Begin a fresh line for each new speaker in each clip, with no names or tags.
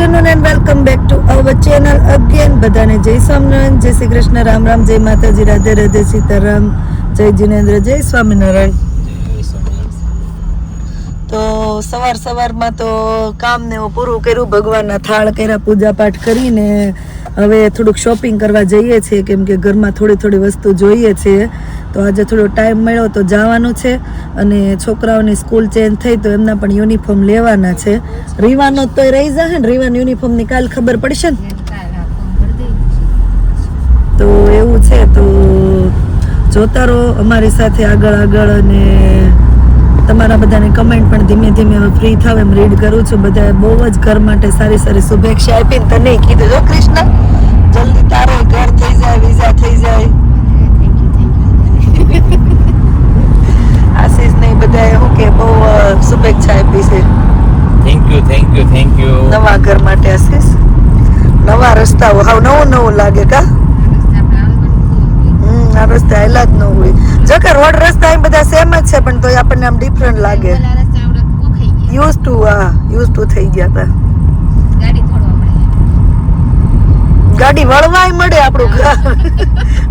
afternoon and welcome back to our channel again. બધાને જય સ્વામિનારાયણ, જય શ્રી કૃષ્ણ, રામ રામ, જય માતાજી, રાધે રાધે, સીતારામ, જય જીનેન્દ્ર, જય સ્વામિનારાયણ. તો સવારમાં તો કામ ને એવું પૂરું કર્યું, ભગવાનના થાળ કર્યા, પૂજા પાઠ કરીને હવે થોડુંક શોપિંગ કરવા જઈએ છીએ, કેમ કે ઘરમાં થોડી વસ્તુ જોઈએ છે. તો આજે થોડો ટાઈમ મળ્યો તો જવાનું છે, અને છોકરાઓની સ્કૂલ ચેન્જ થઈ તો એમના પણ યુનિફોર્મ લેવાના છે. રીવાનો તો રહી જશે ને, રીવાન યુનિફોર્મની કાલ ખબર પડશે ને, તો એવું છે. તો જોતા રહો અમારી સાથે આગળ, અને તમારા બધાને કમેન્ટ પણ ધીમે ધીમે હવે ફ્રી થાવ એમ રીડ કરું છું. બધાએ બહુ જ ઘર માટે સારી શુભેચ્છા આપીને તને કીધું, જો કૃષ્ણ જલ્દી તારો ઘર થઈ જાય, વિઝા થઈ જાય. આશીષ ને બધાએ શું કે બહુ શુભેચ્છા આપી છે.
થેન્ક યુ
નવા ઘર માટે આશીષ, નવા રસ્તાઓ હાવ નવું લાગે કા. આ રસ્તા આયલા જ ન હોય, જો કે રોડ રસ્તા એ બધા સેમ જ છે, પણ તોય આપણને આમ ડિફરન્ટ લાગે. યુઝ ટુ થઈ ગયા હતા. ગાડી વળવાય મળે આપણું ઘર,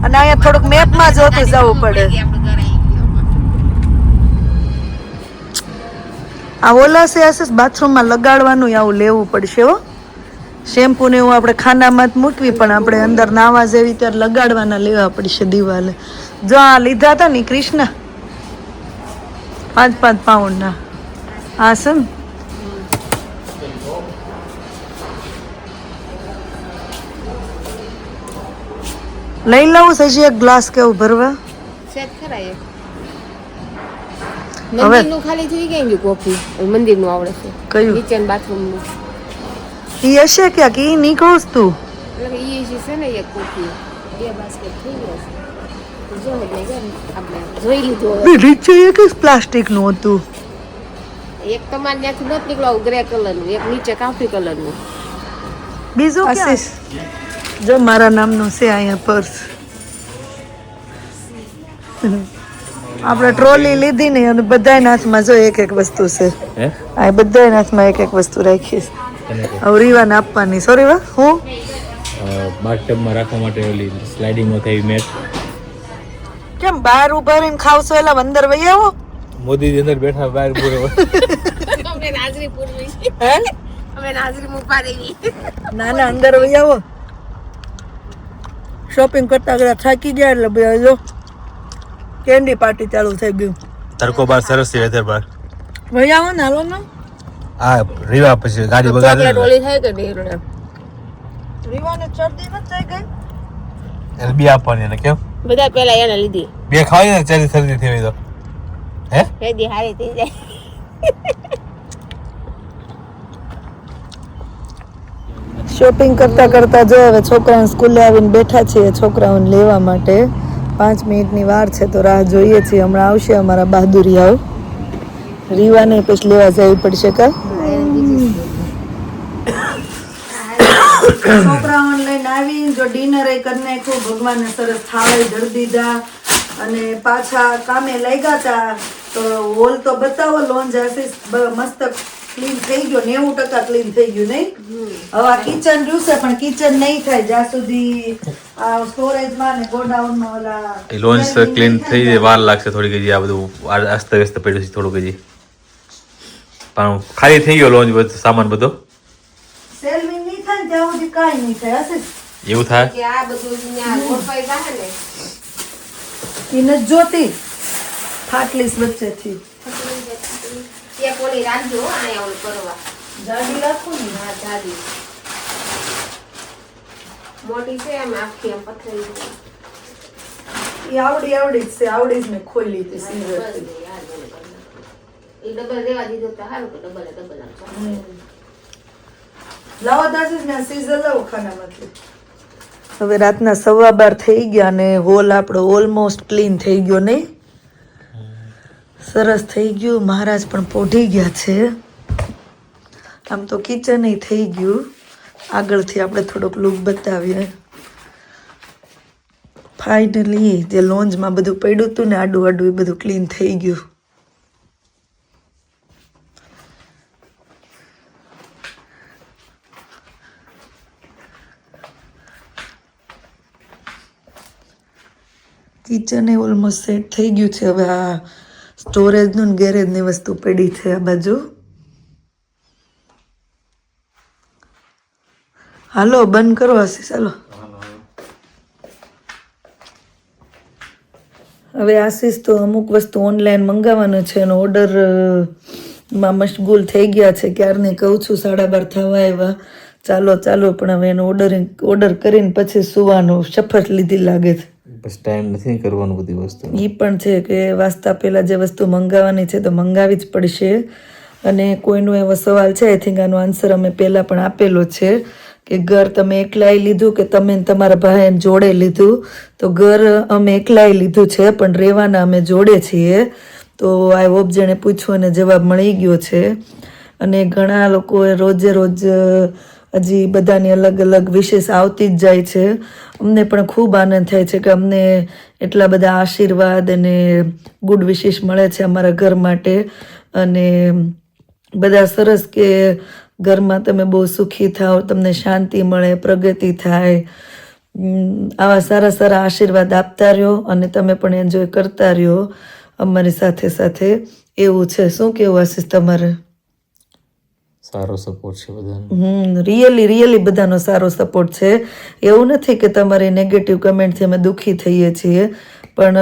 અને અહીંયા થોડુંક મેપમાં જોતું જવું પડે. આ ઓલા છે આશીષ, બાથરૂમમાં લગાડવાનું આવું લેવું પડશે હો. શેમ્પુ ને એવું આપણે ખાનામાં જ મૂકવી, પણ આપણે અંદર નાવા જેવી ત્યારે લગાડવાના લેવા પડશે દિવાલે. જો આ લીધા હતા ને કૃષ્ણ 5 પાઉન્ડના, આ છે ને લઈ લઉં સજી એક ગ્લાસ કેવું ભરવા.
મંદિરનું ખાલી થઈ ગયું કોફી, મંદિરનું આવડે છે.
કયું?
કિચન બાથરૂમનું.
ઈ હશે ક્યાંક, ઈ નીકળું તું.
એટલે ઈ છે ને એક કોફી 2 બાસ્કેટ થઈ ગયા છે. જો એટલે આપણે જોઈ લીધું હવે.
નીચે એક પ્લાસ્ટિક નું હતું,
એક તમારે ત્યાંથી નથી નીકળ્યું ગ્રે કલરનું, એક નીચે કાફી કલરનું.
બીજું આશીષ જો મારા નામનું છે અહીંયા પર્સ. આપણે ટ્રોલી લીધી ને, અને બધાના હાથમાં જો એક વસ્તુ છે. આ બધાના હાથમાં એક વસ્તુ રાખી છે. હવે રીવાને આપવાની. સોરી વા હું
બાથટબમાં રાખવા માટે ઓલી સ્લાઇડિંગમાં થઈ મેટ.
કેમ બહાર ઉભા રહીને ખાવશો, એટલે અંદર વહી આવો.
મોદી અંદર બેઠા બહાર પૂરો
અમે નાઝરી પૂરવી
હે,
અમે નાઝરી મુપા દેવી.
ના અંદર વહી આવો. શોપિંગ કરતા થાકી ગયા એટલે ભાઈ જો કેન્ડી પાર્ટી ચાલુ થઈ ગયું.
તડકો બાર સરસ છે વેધર બાર.
વહી આવો ને, હાલો ને.
આ રીવા પછી ગાડી બગાડે
ચોકલેટ ઓલી થાય કે ડેરડે.
રીવાને ચરદી ન થઈ ગઈ.
એટલે બી આપવાની ને કેમ
બધા પેલા એને લીધી.
બે ખાવી ને ચાલી શરદી થઈ તો હે
રેડી હારી થઈ જાય.
શોપિંગ કરતા જો હવે છોકરાઓને સ્કૂલે આવીને બેઠા છીએ છોકરાઓને લેવા માટે. 5 મિનિટની વાર છે તો રાહ જોઈએ છીએ. હમણાં આવશે અમારા બહાદુરિયાઓ. રીવાને પછી લેવા જવી પડશે કા. છોકરાઓને લઈને આવી જો ડિનર એ કરી નાખ્યું, ભગવાનને સરસ થાળી ધરી દીધા, અને પાછા કામે લાગ્યા હતા. તો હોલ તો બતાવો, લોન્જ આશીષ મસ્ત ક્લીન થઈ ગયો, 90% ક્લીન થઈ ગયું નહીં. હવે આ કિચન જોશે, પણ કિચન નહીં થાય જ્યાં સુધી આ સ્ટોરેજમાં ને ગોડાઉનમાં ઓલા
લોન્ચ ક્લીન થઈ જાય વાર લાગશે થોડીક હજી. આ બધું અસ્ત વ્યસ્ત પડ્યું છે થોડુંક હજી, પણ ખાલી થઈ ગયો લોન્ચ બધો સામાન બધો.
સેલવિંગ નહીં થાય ને ત્યાં સુધી કાંઈ નહીં થાય આશીષ.
એવું થાય
કે આ બધું ત્યાં ગોઠવાઈ જાય ને.
ઈ નથી જોતી ફાટલીસ વચ્ચેથી.
ત્યાં કોની રાખજો આયા ઓલું કરવા.
જાડી રાખું ને.
હા જાડી મોટી છે એમ આખી એમ પથરી.
ઈ આવડી જ છે, આવડી જ મેં ખોલી હતી સિંગરથી.
એ ડબલ રેવા દીધો તો સારું કે ડબલ
લાવો દાસીસ ને સીઝર લાવો ખાનામાંથી. હવે રાતના 12:15 થઈ ગયા, અને હોલ આપણો ઓલમોસ્ટ ક્લીન થઈ ગયો નહીં. સરસ થઈ ગયું. મહારાજ પણ પોઢી ગયા છે. આમ તો કિચન થઈ ગયું. આગળથી આપણે થોડોક લુક બતાવીએ. ફાઇનલી જે લોન્જમાં બધું પડ્યું હતું ને આડું એ બધું ક્લીન થઈ ગયું. કિચન એ ઓલમોસ્ટ સેટ થઈ ગયું છે. હવે આ સ્ટોરેજનું ને ગેરેજની વસ્તુ પડી છે આ બાજુ. હાલો બંધ કરો આશીષ, હાલો. હવે આશીષ તો અમુક વસ્તુ ઓનલાઈન મંગાવવાનું છે એનો ઓર્ડર માં મશગુલ થઈ ગયા છે. ક્યારની કહું છું 12:30 થવા આવ્યા, ચાલો પણ હવે એનો ઓર્ડર કરીને પછી સુવાનું શપથ લીધી લાગે છે.
બસ ટાઈમ નથી કરવાનું બધી વસ્તુ.
એ પણ છે કે વાસ્તા પહેલાં જે વસ્તુ મંગાવવાની છે તો મંગાવી જ પડશે. અને કોઈનો એવો સવાલ છે, આઈ થિંક આનો આન્સર અમે પહેલાં પણ આપેલો છે કે ઘર તમે એકલાએ લીધું કે તમે તમારા ભાઈ જોડે લીધું. તો ઘર અમે એકલાએ લીધું છે પણ રહેવાના અમે જોડે છીએ. તો આઈ હોપ જેણે પૂછ્યું અને જવાબ મળી ગયો છે. અને ઘણા લોકોએ રોજે રોજ હજી બધાની અલગ અલગ વિશેષ આવતી જ જાય છે. અમને પણ ખૂબ આનંદ થાય છે કે અમને એટલા બધા આશીર્વાદ અને ગુડ વિશેષ મળે છે અમારા ઘર માટે. અને બધા સરસ કે ઘરમાં તમે બહુ સુખી થાઓ, તમને શાંતિ મળે, પ્રગતિ થાય, આવા સારા સારા આશીર્વાદ આપતા રહ્યો અને તમે પણ એન્જોય કરતા રહ્યો અમારી સાથે સાથે. એવું છે. શું કેવું આશીષ તમારે?
સારો સપોર્ટ છે બધાનો.
રિયલી બધાનો સારો સપોર્ટ છે. એવું નથી કે તમારી નેગેટિવ કમેન્ટથી અમે દુઃખી થઈએ છીએ, પણ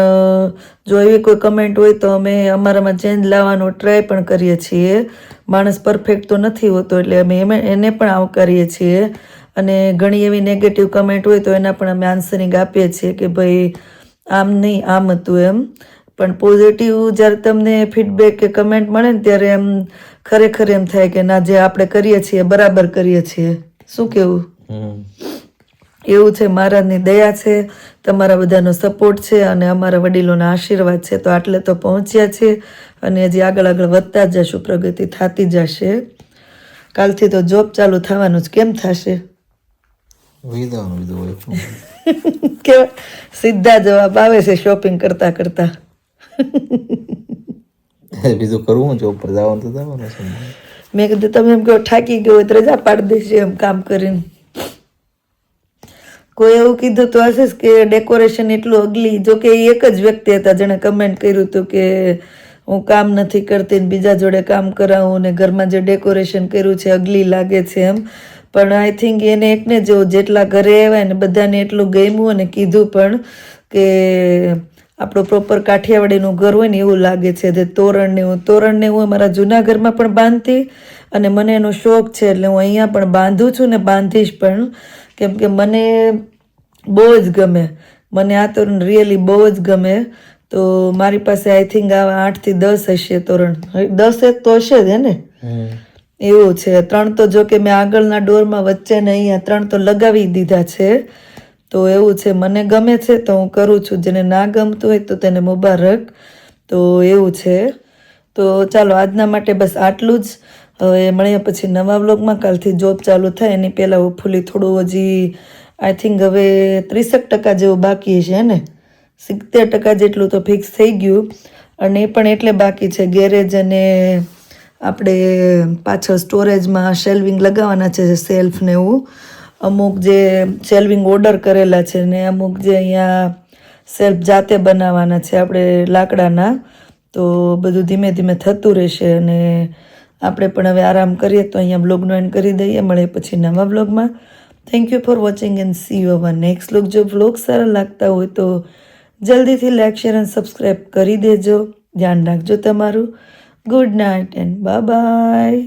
જો એવી કોઈ કમેન્ટ હોય તો અમે અમારામાં ચેન્જ લાવવાનો ટ્રાય પણ કરીએ છીએ. માણસ પરફેક્ટ તો નથી હોતો એટલે અમે એને પણ આવકારીએ છીએ. અને ઘણી એવી નેગેટિવ કમેન્ટ હોય તો એના પણ અમે આન્સરિંગ આપીએ છીએ કે ભાઈ આમ નહીં આમ હતું એમ. પણ પોઝિટિવ જ્યારે તમને ફીડબેક કે કમેન્ટ મળે ને ત્યારે એમ ખરેખર એમ થાય કે ના જે આપણે કરીએ છીએ બરાબર કરીએ છીએ. શું કેવું? એવું છે. મહારાજની દયા છે, તમારા બધાનો સપોર્ટ છે અને અમારા વડીલોના આશીર્વાદ છે. તો આટલે તો પહોંચ્યા છે અને હજી આગળ વધતા જ જશું, પ્રગતિ થતી જશે. કાલથી તો જોબ ચાલુ થવાનું જ. કેમ થશે? કેવા સીધા જવાબ આવે છે શોપિંગ કરતા કરતા.
બીજું કરવું જોબ પર જવાનું તો જવાનું છે.
મેં કીધું તમે એમ કહો થાકી ગયો તો રજા પાડી દેશે એમ કામ કરીને. કોઈ એવું કીધું તો હશે કે ડેકોરેશન એટલું અગલી. જો કે એક જ વ્યક્તિ હતા જેણે કમેન્ટ કર્યું હતું કે હું કામ નથી કરતી ને બીજા જોડે કામ કરાવું ને ઘરમાં જે ડેકોરેશન કર્યું છે અગલી લાગે છે એમ. પણ આઈ થિંક એને એકને જો જેટલા ઘરે આવ્યા ને બધાને એટલું ગમ્યું અને કીધું પણ કે આપણું પ્રોપર કાઠિયાવાડીનું ઘર હોય ને એવું લાગે છે. જે તોરણને હું અમારા જૂના ઘરમાં પણ બાંધતી અને મને એનો શોખ છે એટલે હું અહીંયા પણ બાંધું છું ને બાંધીશ પણ. કેમ કે મને બહુ જ ગમે. મને આ તોરણ રિયલી બહુ જ ગમે. તો મારી પાસે આઈ થિંક આવા 8 થી 10 હશે તોરણ. 10 તો હશે જ ને. એવું છે. 3 તો જો કે મેં આગળના ડોરમાં વચ્ચે ને અહીંયા 3 તો લગાવી દીધા છે. તો એવું છે. મને ગમે છે તો હું કરું છું. જેને ના ગમતું હોય તો તેને મુબારક. તો એવું છે. તો ચાલો આજના માટે બસ આટલું જ. હવે મળીએ પછી નવા વ્લોગમાં. કાલથી જોબ ચાલુ થાય એની પહેલાં હોપફુલી થોડું હજી આઈ થિંક હવે 30% જેવું બાકી છે ને. 70% જેટલું તો ફિક્સ થઈ ગયું. અને એ પણ એટલે બાકી છે ગેરેજ અને આપણે પાછળ સ્ટોરેજમાં શેલ્વિંગ લગાવવાના છે, સેલ્ફ ને એવું. અમુક જે શેલ્વિંગ ઓર્ડર કરેલા છે ને અમુક જે અહીંયા સેલ્ફ જાતે બનાવવાના છે આપણે લાકડાના. તો બધું ધીમે ધીમે થતું રહેશે અને આપણે પણ હવે આરામ કરીએ. તો અહીંયા બ્લોગનો એન્ડ કરી દઈએ. મળીએ પછી નવા બ્લોગમાં. Thank you for watching and C you hour next blog. જો બ્લોગ સારા લાગતા હોય તો જલ્દીથી લાઈક શેર અને સબસ્ક્રાઈબ કરી દેજો. ધ્યાન રાખજો તમારું. Good night and by.